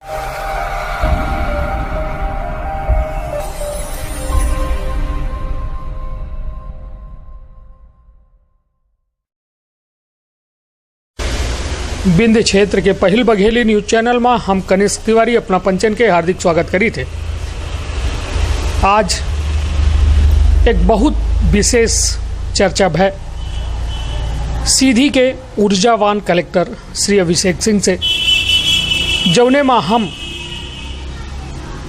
बिंद क्षेत्र के पहिल बघेली न्यूज चैनल में हम कनिष्क तिवारी अपना पंचन के हार्दिक स्वागत करी थे। आज एक बहुत विशेष चर्चा है सीधी के ऊर्जावान कलेक्टर श्री अभिषेक सिंह से, जौने में हम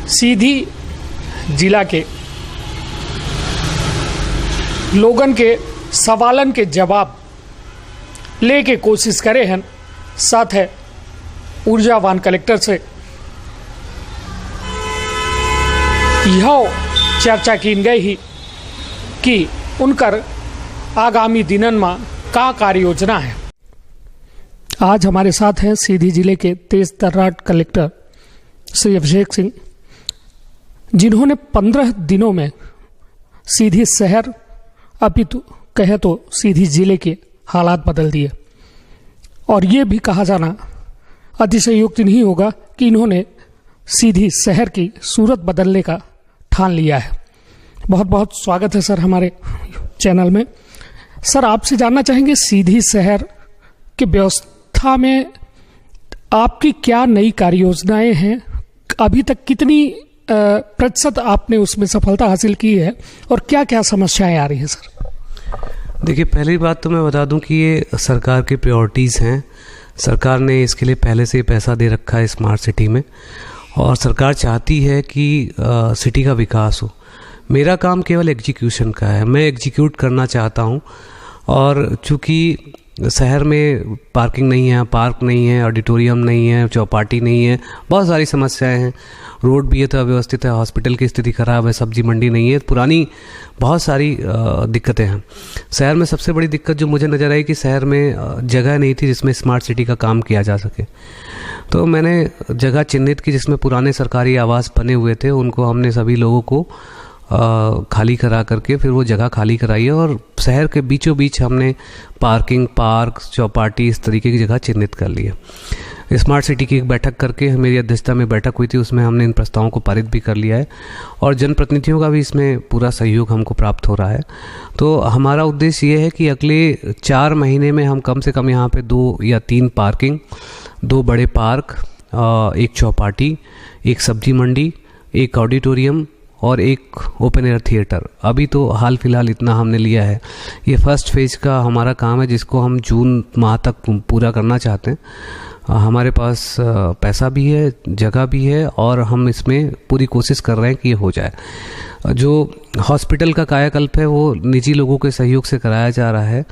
सीधी जिला के लोगन के सवालन के जवाब लेके कोशिश करे हैं। साथ है ऊर्जावान कलेक्टर से यह चर्चा की गई ही कि उनकर आगामी दिनन में का कार्य योजना है। आज हमारे साथ हैं सीधी जिले के तेज तर्राट कलेक्टर श्री अभिषेक सिंह, जिन्होंने 15 दिनों में सीधी शहर अपितु कहे तो सीधी जिले के हालात बदल दिए। और ये भी कहा जाना अतिशयोक्ति नहीं होगा कि इन्होंने सीधी शहर की सूरत बदलने का ठान लिया है। बहुत बहुत स्वागत है सर हमारे चैनल में। सर, आपसे जानना चाहेंगे सीधी शहर की व्यवस्था में आपकी क्या नई कार्य योजनाएं हैं, अभी तक कितनी प्रतिशत आपने उसमें सफलता हासिल की है और क्या क्या समस्याएं आ रही हैं सर? देखिए, पहली बात तो मैं बता दूं कि ये सरकार की प्रायोरिटीज़ हैं। सरकार ने इसके लिए पहले से पैसा दे रखा है स्मार्ट सिटी में, और सरकार चाहती है कि सिटी का विकास हो। मेरा काम केवल एग्जीक्यूशन का है, मैं एग्जीक्यूट करना चाहता हूं। और चूँकि शहर में पार्किंग नहीं है, पार्क नहीं है, ऑडिटोरियम नहीं है, चौपाटी नहीं है, बहुत सारी समस्याएं हैं। रोड भी है तो अव्यवस्थित है, हॉस्पिटल की स्थिति खराब है, सब्जी मंडी नहीं है, पुरानी बहुत सारी दिक्कतें हैं। शहर में सबसे बड़ी दिक्कत जो मुझे नज़र आई कि शहर में जगह नहीं थी जिसमें स्मार्ट सिटी का काम किया जा सके। तो मैंने जगह चिन्हित की जिसमें पुराने सरकारी आवास बने हुए थे, उनको हमने सभी लोगों को खाली करा करके फिर वो जगह खाली कराई है, और शहर के बीचों बीच हमने पार्किंग, पार्क, चौपाटी इस तरीके की जगह चिन्हित कर ली है। स्मार्ट सिटी की एक बैठक करके मेरी अध्यक्षता में बैठक हुई थी, उसमें हमने इन प्रस्तावों को पारित भी कर लिया है, और जनप्रतिनिधियों का भी इसमें पूरा सहयोग हमको प्राप्त हो रहा है। तो हमारा उद्देश्य ये है कि अगले 4 महीने में हम कम से कम यहाँ पे 2 या 3 पार्किंग, 2 बड़े पार्क, एक चौपाटी, एक सब्जी मंडी, एक ऑडिटोरियम और एक ओपन एयर थिएटर, अभी तो हाल फिलहाल इतना हमने लिया है। ये फर्स्ट फेज का हमारा काम है जिसको हम जून माह तक पूरा करना चाहते हैं। हमारे पास पैसा भी है, जगह भी है, और हम इसमें पूरी कोशिश कर रहे हैं कि ये हो जाए। जो हॉस्पिटल का कायाकल्प है वो निजी लोगों के सहयोग से कराया जा रहा है।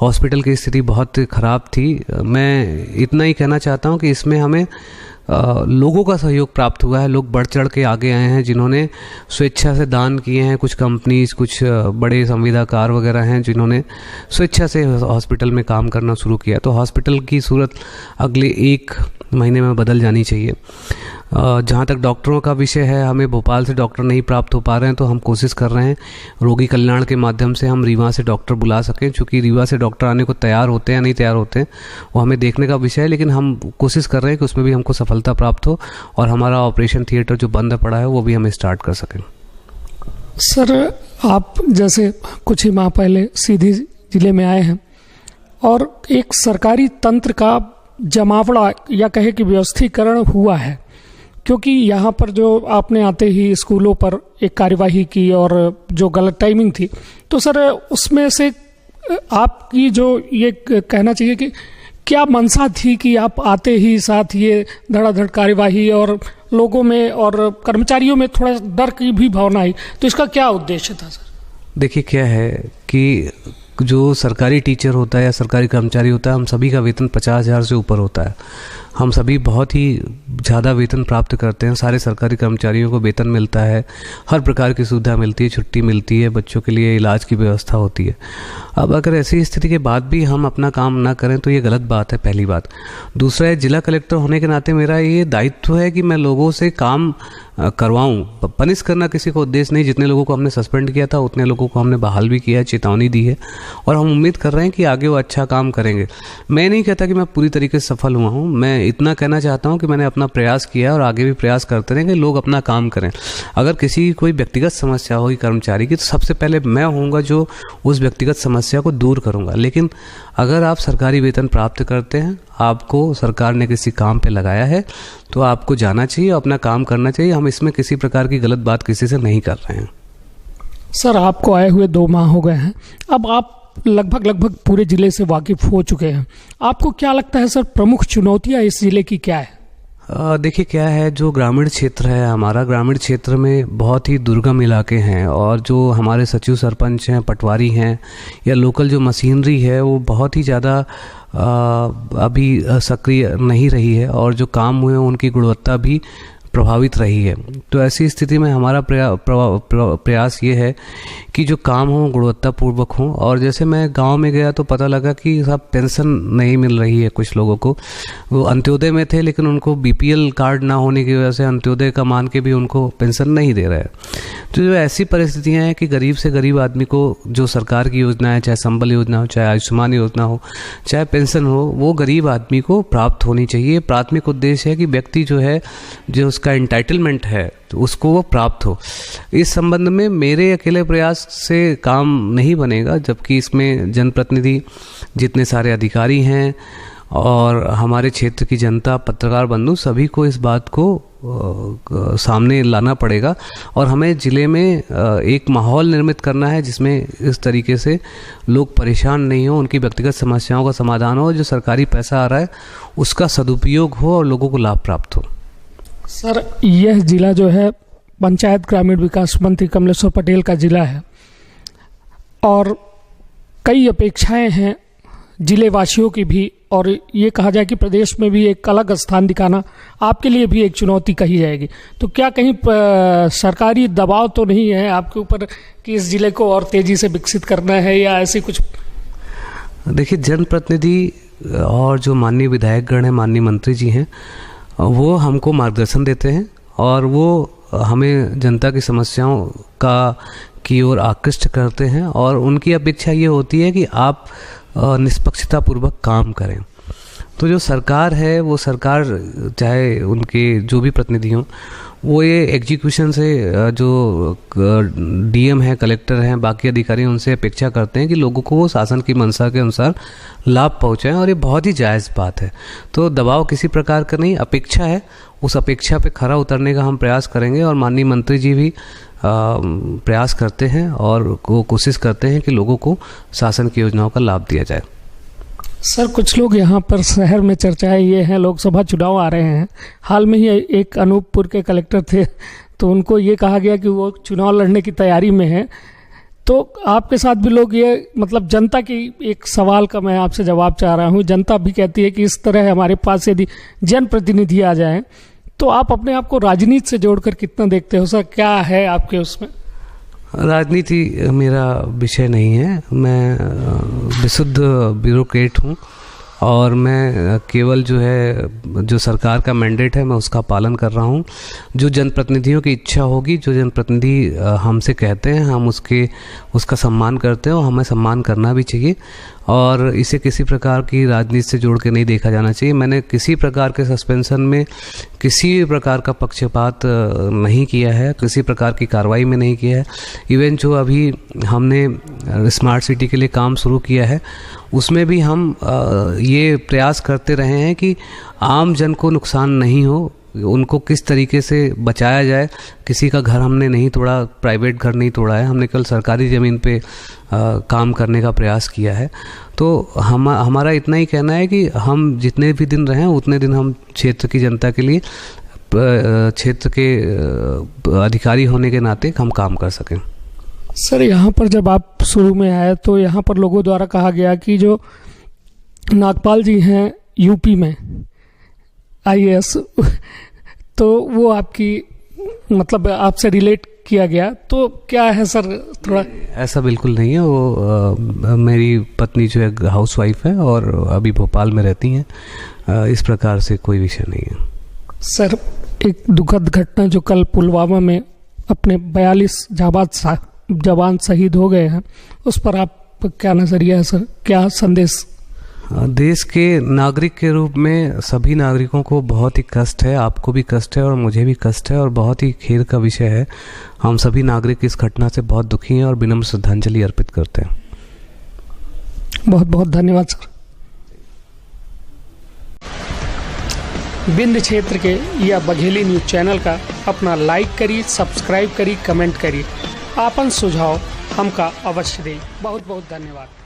हॉस्पिटल की स्थिति बहुत ख़राब थी। मैं इतना ही कहना चाहता हूँ कि इसमें हमें लोगों का सहयोग प्राप्त हुआ है। लोग बढ़ चढ़ के आगे आए हैं, जिन्होंने स्वेच्छा से दान किए हैं। कुछ कंपनीज, कुछ बड़े संविदाकार वगैरह हैं जिन्होंने स्वेच्छा से हॉस्पिटल में काम करना शुरू किया। तो हॉस्पिटल की सूरत अगले 1 महीने में बदल जानी चाहिए। जहाँ तक डॉक्टरों का विषय है, हमें भोपाल से डॉक्टर नहीं प्राप्त हो पा रहे हैं, तो हम कोशिश कर रहे हैं रोगी कल्याण के माध्यम से हम रीवा से डॉक्टर बुला सकें। चूँकि रीवा से डॉक्टर आने को तैयार होते हैं या नहीं तैयार होते हैं वो हमें देखने का विषय है, लेकिन हम कोशिश कर रहे हैं कि उसमें भी हमको सफलता प्राप्त हो और हमारा ऑपरेशन थिएटर जो बंद पड़ा है वो भी हम स्टार्ट कर सकें। सर, आप जैसे कुछ ही माह पहले सीधी जिले में आए हैं और एक सरकारी तंत्र का जमावड़ा या कहे कि व्यवस्थीकरण हुआ है, क्योंकि यहाँ पर जो आपने आते ही स्कूलों पर एक कार्यवाही की और जो गलत टाइमिंग थी, तो सर उसमें से आपकी जो ये कहना चाहिए कि क्या मंशा थी कि आप आते ही साथ ये धड़ाधड़ कार्यवाही और लोगों में और कर्मचारियों में थोड़ा डर की भी भावना आई, तो इसका क्या उद्देश्य था सर? देखिए, क्या है कि जो सरकारी टीचर होता है या सरकारी कर्मचारी होता है, हम सभी का वेतन 50,000 से ऊपर होता है। हम सभी बहुत ही ज़्यादा वेतन प्राप्त करते हैं। सारे सरकारी कर्मचारियों को वेतन मिलता है, हर प्रकार की सुविधा मिलती है, छुट्टी मिलती है, बच्चों के लिए इलाज की व्यवस्था होती है। अब अगर ऐसी स्थिति के बाद भी हम अपना काम ना करें तो ये गलत बात है, पहली बात। दूसरा है, जिला कलेक्टर होने के नाते मेरा ये दायित्व है कि मैं लोगों से काम करवाऊं। पनिश करना किसी को उद्देश्य नहीं। जितने लोगों को हमने सस्पेंड किया था उतने लोगों को हमने बहाल भी किया है, चेतावनी दी है, और हम उम्मीद कर रहे हैं कि आगे वो अच्छा काम करेंगे। मैं नहीं कहता कि मैं पूरी तरीके से सफल हुआ हूँ। मैं इतना कहना चाहता हूं कि मैंने अपना प्रयास किया और आगे भी प्रयास करते रहें कि लोग अपना काम करें। अगर किसी की कोई व्यक्तिगत समस्या होगी कर्मचारी की, तो सबसे पहले मैं होऊंगा जो उस व्यक्तिगत समस्या को दूर करूंगा। लेकिन अगर आप सरकारी वेतन प्राप्त करते हैं, आपको सरकार ने किसी काम पे लगाया है, तो आपको जाना चाहिए, अपना काम करना चाहिए। हम इसमें किसी प्रकार की गलत बात किसी से नहीं कर रहे हैं। सर, आपको आए हुए 2 माह हो गए हैं, अब आप लगभग पूरे जिले से वाकिफ हो चुके हैं। आपको क्या लगता है सर, प्रमुख चुनौतियां इस जिले की क्या है? देखिए क्या है, जो ग्रामीण क्षेत्र है हमारा, ग्रामीण क्षेत्र में बहुत ही दुर्गम इलाके हैं और जो हमारे सचिव सरपंच हैं, पटवारी हैं या लोकल जो मशीनरी है वो बहुत ही ज़्यादा अभी सक्रिय नहीं रही है और जो काम हुए हैं उनकी गुणवत्ता भी प्रभावित रही है। तो ऐसी स्थिति में हमारा प्रयास ये है कि जो काम हो गुणवत्तापूर्वक हो। और जैसे मैं गांव में गया तो पता लगा कि सब पेंशन नहीं मिल रही है। कुछ लोगों को, वो अंत्योदय में थे लेकिन उनको बीपीएल कार्ड ना होने की वजह से अंत्योदय का मान के भी उनको पेंशन नहीं दे रहा है। तो जो ऐसी परिस्थितियां हैं कि गरीब से गरीब आदमी को जो सरकार की योजना है, चाहे संबल योजना हो, चाहे आयुष्मान योजना हो, चाहे पेंशन हो, वो गरीब आदमी को प्राप्त होनी चाहिए। प्राथमिक उद्देश्य है कि व्यक्ति जो है, जो उसका एंटाइटलमेंट है, तो उसको वो प्राप्त हो। इस संबंध में मेरे अकेले प्रयास से काम नहीं बनेगा, जबकि इसमें जनप्रतिनिधि, जितने सारे अधिकारी हैं और हमारे क्षेत्र की जनता, पत्रकार बंधु, सभी को इस बात को सामने लाना पड़ेगा और हमें ज़िले में एक माहौल निर्मित करना है जिसमें इस तरीके से लोग परेशान नहीं हो, उनकी व्यक्तिगत समस्याओं का समाधान हो, जो सरकारी पैसा आ रहा है उसका सदुपयोग हो और लोगों को लाभ प्राप्त हो। सर, यह जिला जो है पंचायत ग्रामीण विकास मंत्री कमलेश्वर पटेल का जिला है और कई अपेक्षाएं हैं जिले वासियों की भी, और ये कहा जाए कि प्रदेश में भी एक अलग स्थान दिखाना आपके लिए भी एक चुनौती कही जाएगी। तो क्या कहीं सरकारी दबाव तो नहीं है आपके ऊपर कि इस जिले को और तेजी से विकसित करना है या ऐसी कुछ? देखिए, जनप्रतिनिधि और जो माननीय विधायकगण हैं, माननीय मंत्री जी हैं, वो हमको मार्गदर्शन देते हैं और वो हमें जनता की समस्याओं की ओर आकृष्ट करते हैं और उनकी अपेक्षा ये होती है कि आप निष्पक्षतापूर्वक काम करें। तो जो सरकार है, वो सरकार, चाहे उनके जो भी प्रतिनिधि हों, वो ये एग्जीक्यूशन से जो डीएम है, कलेक्टर हैं, बाकी अधिकारी, उनसे अपेक्षा करते हैं कि लोगों को वो शासन की मंशा के अनुसार लाभ पहुंचाएं और ये बहुत ही जायज़ बात है। तो दबाव किसी प्रकार का नहीं, अपेक्षा है, उस अपेक्षा पे खरा उतरने का हम प्रयास करेंगे और माननीय मंत्री जी भी प्रयास करते हैं और वो कोशिश करते हैं कि लोगों को शासन की योजनाओं का लाभ दिया जाए। सर, कुछ लोग यहाँ पर शहर में चर्चाएं ये हैं, लोकसभा चुनाव आ रहे हैं, हाल में ही एक अनूपपुर के कलेक्टर थे, तो उनको ये कहा गया कि वो चुनाव लड़ने की तैयारी में है। तो आपके साथ भी लोग ये, मतलब जनता की एक सवाल का मैं आपसे जवाब चाह रहा हूँ, जनता भी कहती है कि इस तरह हमारे पास यदि जनप्रतिनिधि आ जाएं, तो आप अपने आप को राजनीति से जोड़कर कितना देखते हो सर? क्या है आपके उसमें? राजनीति मेरा विषय नहीं है, मैं विशुद्ध ब्यूरोक्रेट हूँ और मैं केवल जो है, जो सरकार का मैंडेट है, मैं उसका पालन कर रहा हूँ। जो जनप्रतिनिधियों की इच्छा होगी, जो जनप्रतिनिधि हमसे कहते हैं, हम उसका सम्मान करते हैं और हमें सम्मान करना भी चाहिए और इसे किसी प्रकार की राजनीति से जोड़ के नहीं देखा जाना चाहिए। मैंने किसी प्रकार के सस्पेंशन में किसी भी प्रकार का पक्षपात नहीं किया है, किसी प्रकार की कार्रवाई में नहीं किया है। इवन जो अभी हमने स्मार्ट सिटी के लिए काम शुरू किया है, उसमें भी हम ये प्रयास करते रहे हैं कि आम जन को नुकसान नहीं हो, उनको किस तरीके से बचाया जाए। किसी का घर हमने नहीं तोड़ा, प्राइवेट घर नहीं तोड़ा है, हमने केवल सरकारी ज़मीन पे काम करने का प्रयास किया है। तो हमारा इतना ही कहना है कि हम जितने भी दिन रहें उतने दिन हम क्षेत्र की जनता के लिए, क्षेत्र के अधिकारी होने के नाते हम काम कर सकें। सर, यहाँ पर जब आप शुरू में आए तो यहाँ पर लोगों द्वारा कहा गया कि जो नागपाल जी हैं यूपी में आईएएस, तो वो आपकी, मतलब आपसे रिलेट किया गया, तो क्या है सर? थोड़ा ऐसा बिल्कुल नहीं है। वो मेरी पत्नी जो है हाउसवाइफ है और अभी भोपाल में रहती हैं। इस प्रकार से कोई विषय नहीं है। सर, एक दुखद घटना जो कल पुलवामा में अपने 42 जवान शहीद हो गए हैं, उस पर आप क्या नज़रिया है सर? क्या संदेश? देश के नागरिक के रूप में सभी नागरिकों को बहुत ही कष्ट है, आपको भी कष्ट है और मुझे भी कष्ट है और बहुत ही खेद का विषय है। हम सभी नागरिक इस घटना से बहुत दुखी हैं और विनम्र श्रद्धांजलि अर्पित करते हैं। बहुत बहुत धन्यवाद सर। बिंद क्षेत्र के या बघेली न्यूज चैनल का अपना लाइक करिए, सब्सक्राइब करिए, कमेंट करिए, आपन सुझाव हमका अवश्य दें। बहुत बहुत धन्यवाद।